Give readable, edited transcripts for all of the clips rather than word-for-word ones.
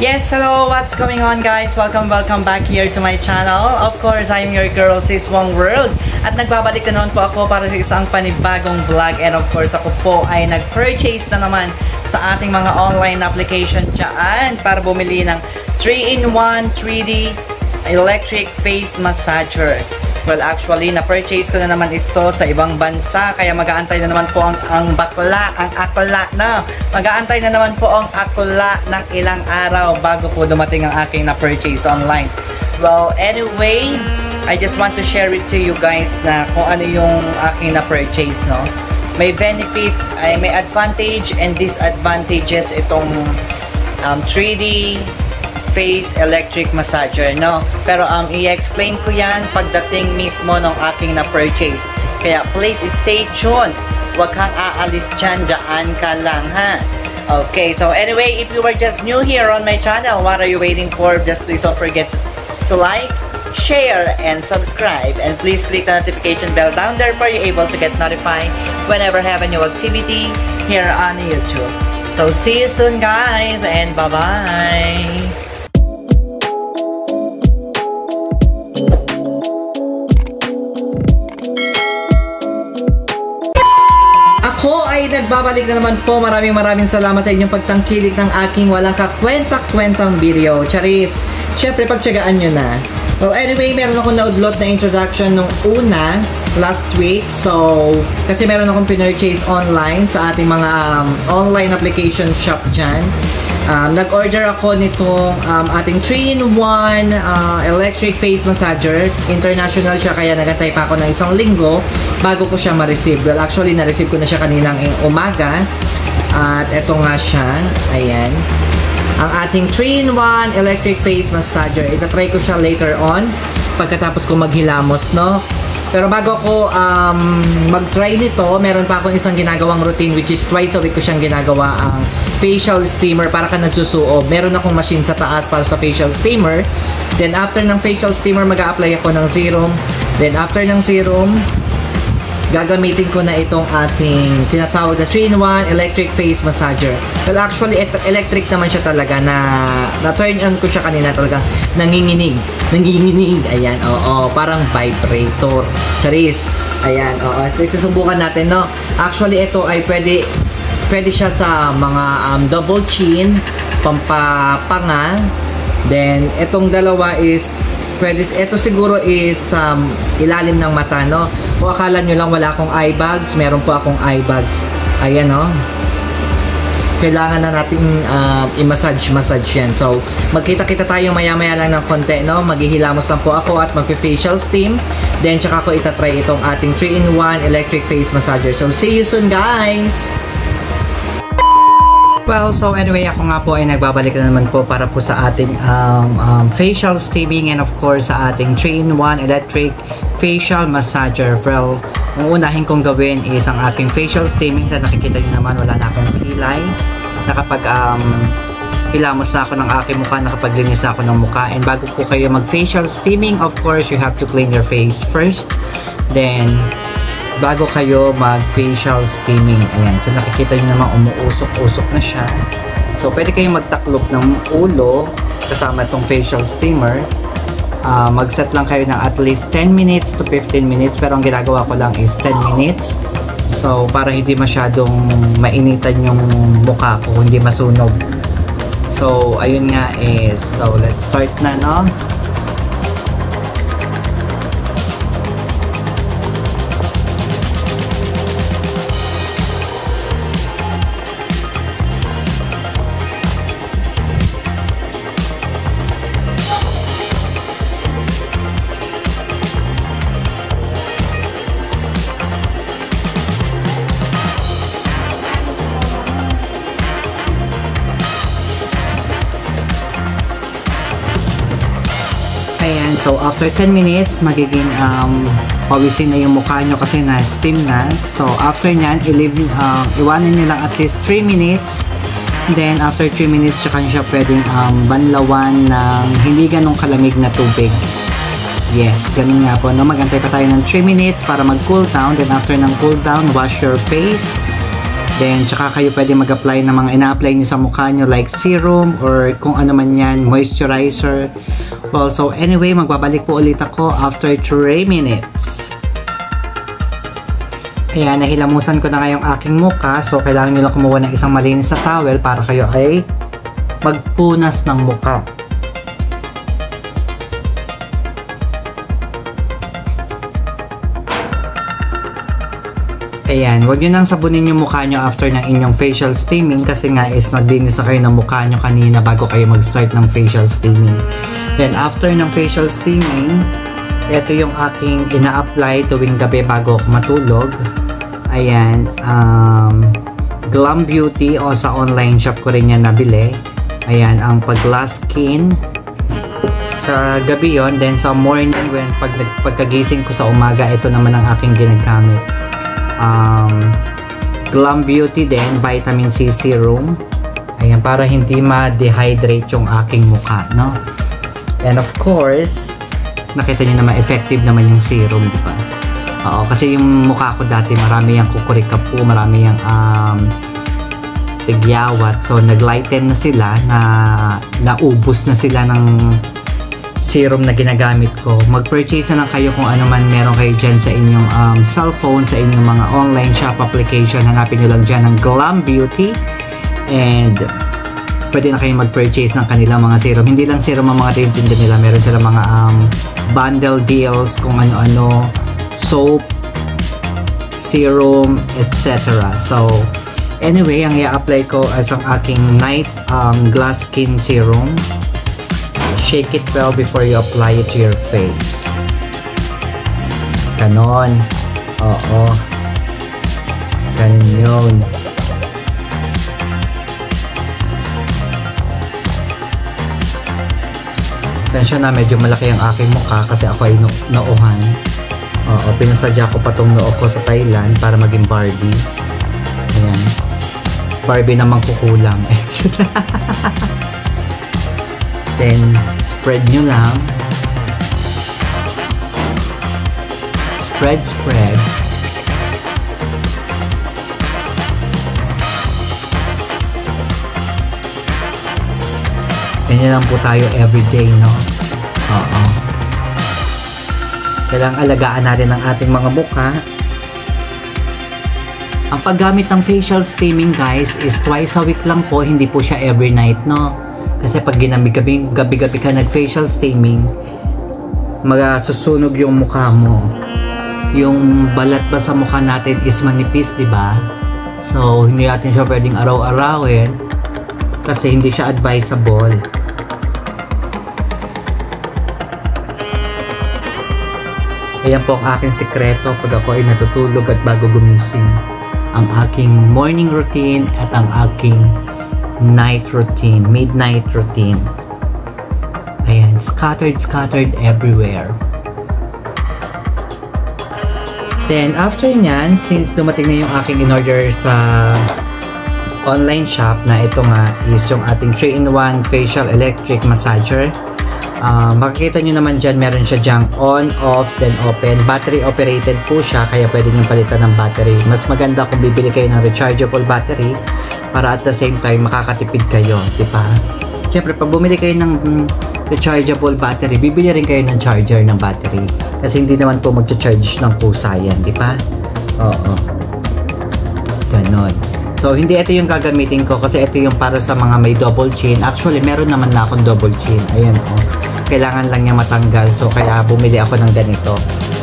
Yes, hello, what's going on guys? Welcome back here to my channel. Of course, I'm your girl, Sis Wong World. At nagbabalik na naman po ako para sa isang panibagong vlog. And of course, ako po ay nag-purchase na naman sa ating mga online application dyan para bumili ng 3-in-1 3D electric face massager. Well, actually, na-purchase ko na naman ito sa ibang bansa. Kaya mag-aantay na naman po ang akla na. Mag-aantay na naman po ang akla ng ilang araw bago po dumating ang aking na-purchase online. Well, anyway, I just want to share it to you guys na kung ano yung aking na-purchase, no? May benefits, may advantage and disadvantages itong 3D face electric massager, no? Pero i-explain ko yan pagdating mismo ng aking na-purchase. Kaya please stay tuned. Huwag kang aalis dyan ka lang, ha? Okay, so anyway, if you were just new here on my channel, what are you waiting for? Just please don't forget to like, share, and subscribe. And please click the notification bell down there for you able to get notified whenever I have a new activity here on YouTube. So see you soon guys, and bye-bye! Ako ay nagbabalik na naman po. Maraming salamat sa inyong pagtangkilik ng aking walang kakwenta-kwentang video. Charis, syempre pagtsagaan nyo na. Well, anyway, meron akong na-upload na introduction nung una, last week. So, kasi meron akong pinurchase online sa ating mga online application shop dyan. Nag-order ako nitong ating 3-in-1 electric face massager. International siya, kaya nagantay pa ako ng isang linggo bago ko siya ma-receive. Well, actually, na-receive ko na siya kaninang umaga. At eto nga siya. Ayan. Ang ating 3-in-1 electric face massager. Itatry ko siya later on pagkatapos ko maghilamos, no? Pero bago ako mag-try nito, meron pa akong isang ginagawang routine which is twice a week ko siyang ginagawa ang facial steamer para ka nagsusuob. Meron akong machine sa taas para sa facial steamer. Then after ng facial steamer, mag-a-apply ako ng serum. Then after ng serum, gagamitin ko na itong ating tinatawag na 3-in-1 electric face massager. Well, actually, electric naman siya talaga na-turn on ko siya kanina talaga. Nanginginig. Ayan, oo. Parang vibrator. Charis. Ayan, oo. Susubukan natin, no? Actually, ito ay pwede siya sa mga double chin, pampapanga. Then, itong dalawa is ito siguro is ilalim ng mata, no? Kung akala nyo lang wala akong eye bags, meron po akong eye bags. Ayan, no? Kailangan na natin i-massage yan. So, magkita-kita tayo maya-maya lang ng konti, no? Maghihilamos lang po ako at magpe-facial steam. Then, tsaka ko itatry itong ating 3-in-1 electric face massager. So, see you soon, guys! Well, so anyway, ako nga po ay nagbabalik na naman po para po sa ating facial steaming and of course sa ating 3-in-1 electric facial massager. Well, ang unahin kong gawin is ang aking facial steaming. Sa nakikita nyo naman, wala na akong pilay. Nakapag hilamos na ako ng aking mukha, nakapaglinis na ako ng mukha. And bago po kayo mag-facial steaming, of course, you have to clean your face first. Then, bago kayo mag-facial steaming. Ayan. So, nakikita nyo naman umuusok-usok na siya. So, pwede kayong magtaklop ng ulo kasama itong facial steamer. Mag-set lang kayo ng at least 10 minutes to 15 minutes. Pero ang ginagawa ko lang is 10 minutes. So, para hindi masyadong mainitan yung mukha ko, hindi masunog. So, ayun nga is. So, let's start na, no? Ayan, so after 10 minutes, magiging pawisin na yung mukha nyo kasi na-steam na. So after nyan, iwanan nyo lang at least 3 minutes. Then after 3 minutes, tsaka nyo siya pwedeng banlawan ng hindi ganong kalamig na tubig. Yes, ganun nga po. No? Magantay pa tayo ng 3 minutes para mag-cool down. Then after ng cool down, wash your face. Then, tsaka kayo pwede mag-apply ng mga ina-apply nyo sa mukha nyo like serum or kung ano man yan, moisturizer. Well, so anyway, magbabalik po ulit ako after 3 minutes. Ayan, nahilamusan ko na ngayong aking mukha. So, kailangan nyo lang kumuha ng isang malinis na towel para kayo ay magpunas ng mukha. Ayan, huwag nyo nang sabunin yung mukha nyo after ng inyong facial steaming kasi nga is naglinis na kayo ng mukha nyo kanina bago kayo mag-start ng facial steaming. Then, after ng facial steaming, ito yung aking ina-apply tuwing gabi bago ako matulog. Ayan, Glam Beauty o sa online shop ko rin yan nabili. Ayan, ang Pag-Glass Skin. Sa gabi yon, then sa morning, when pagkagising ko sa umaga, ito naman ang aking ginagamit. Glam Beauty din, Vitamin C Serum. Ayan, para hindi ma-dehydrate yung aking mukha, no? And of course, nakita nyo naman, effective naman yung serum, di ba? Oo, kasi yung mukha ko dati, marami yung kukurikapu, marami yung tigyawat. So, naglighten na sila, naubos na sila ng serum na ginagamit ko. Mag-purchase na lang kayo kung ano man meron kayo dyan sa inyong cellphone, sa inyong mga online shop application. Hanapin nyo lang dyan ng Glam Beauty and pwede na kayong mag-purchase ng kanilang mga serum. Hindi lang serum ang mga tinitinda nila. Meron sila mga bundle deals, kung ano-ano, soap, serum, etc. So, anyway, ang i-apply ko as ang aking night glass skin serum. Shake it well before you apply it to your face. Ganon. Oo. Ganon yun. Sensya na, medyo malaki ang aking mukha kasi ako ay nauhan. Oo, pinasadya ko pa tong noo ko sa Thailand para maging Barbie. Ayan. Barbie naman kukulam. Then, spread nyo lang. Spread. Ganyan lang po tayo everyday, no? Oo. Kailangang alagaan natin ang ating mga mukha. Ang paggamit ng facial steaming, guys, is twice a week lang po. Hindi po siya every night, no? Kasi pag gabi-gabi ka nag-facial steaming, magasusunog yung mukha mo. Yung balat ba sa mukha natin is manipis, di ba? So, hindi natin siya pwedeng araw-arawin kasi hindi siya advisable. Ayan po ang aking sikreto pag ako ay natutulog at bago gumising. Ang aking morning routine at ang aking night routine, midnight routine. Ayan, scattered everywhere. Then, after nyan, since dumating na yung aking in-order sa online shop na ito nga is yung ating 3-in-1 facial electric massager. Makikita nyo naman dyan, meron siya dyang on, off, then open. Battery operated po siya, kaya pwede nyo palitan ng battery. Mas maganda kung bibili kayo ng rechargeable battery para at the same time makakatipid kayo, di ba? Siyempre, pag bumili kayo ng rechargeable battery, bibili rin kayo ng charger ng battery. Kasi hindi naman po mag-charge ng pusa yan, di ba? Oo. Ganon. So, hindi ito yung gagamitin ko kasi ito yung para sa mga may double chin. Actually, meron naman na akong double chin. Ayan, oh. Kailangan lang niya matanggal. So, kaya bumili ako ng ganito.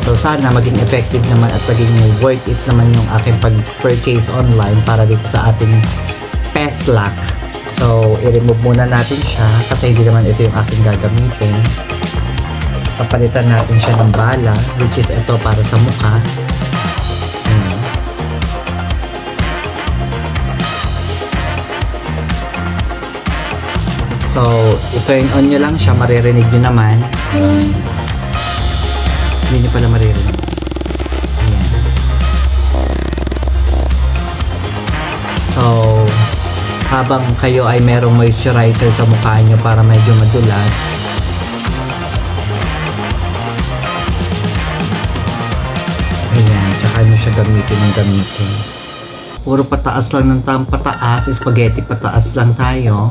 So, sana maging effective naman at maging worth it naman yung aking pag-purchase online para dito sa ating Peslac. So, i-remove muna natin siya kasi hindi naman ito yung aking gagamitin. Papalitan natin siya ng bala, which is ito para sa mukha. So, i-turn on nyo lang siya, maririnig nyo naman. Hindi nyo pala maririnig. Ayan. So, habang kayo ay merong moisturizer sa mukha nyo para medyo madulas, ayan, tsaka nyo siya gamitin. Puro pataas lang ng pataas. Spaghetti pataas lang tayo.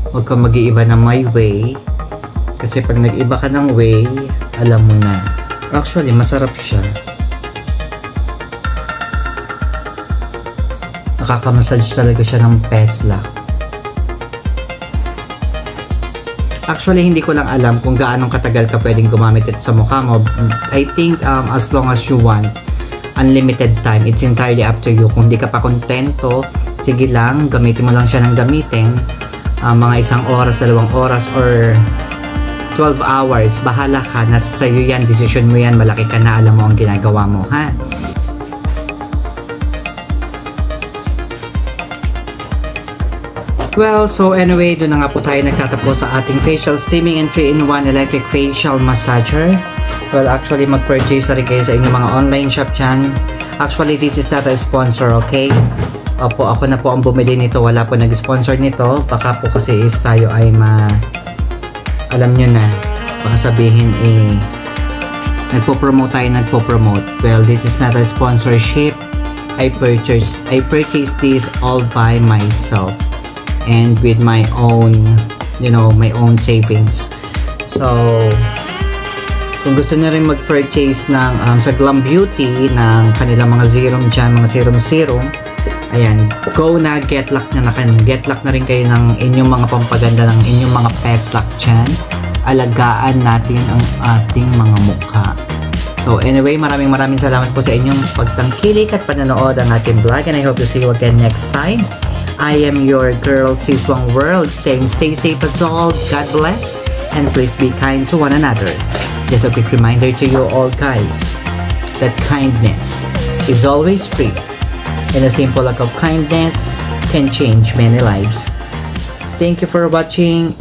Huwag kang mag-iiba ng my way. Kasi pag nag-iba ka ng way, alam mo na. Actually, masarap siya. Nakaka-massage talaga siya ng pesla. Actually, hindi ko lang alam kung gaano katagal ka pwedeng gumamit ito sa mukha mo. I think as long as you want, unlimited time. It's entirely up to you. Kung di ka pa kontento, sige lang, gamitin mo lang siya ng gamitin. Mga 1 oras, 2 oras, or 12 hours. Bahala ka. Nasa sa'yo yan. Decision mo yan. Malaki ka na. Alam mo ang ginagawa mo, ha? Well, so anyway, doon na nga po tayo nagtatapos sa ating facial steaming and 3-in-1 electric facial massager. Well, actually, mag-purchase na rin kayo sa inyong mga online shop dyan. Actually, this is not a sponsor, okay? Opo, ako na po ang bumili nito. Wala po nag-sponsor nito. Baka po kasi is tayo ay alam nyo na. Baka sabihin nagpo-promote tayo, nagpo-promote. Well, this is not a sponsorship. I purchased this all by myself. And with my own, my own savings. So, kung gusto nyo rin mag-purchase ng sa Glam Beauty ng kanilang mga serum dyan, mga serum, ayan, go na, get luck na rin kayo ng inyong mga pampaganda, ng inyong mga pestlak dyan. Alagaan natin ang ating mga mukha. So anyway, maraming salamat po sa inyong pagtangkilik at panonood ang ating vlog, and I hope to see you again next time. I am your girl, Siswang World, saying stay safe as all, God bless, and please be kind to one another. Just a quick reminder to you all guys, that kindness is always free, and a simple act of kindness can change many lives. Thank you for watching.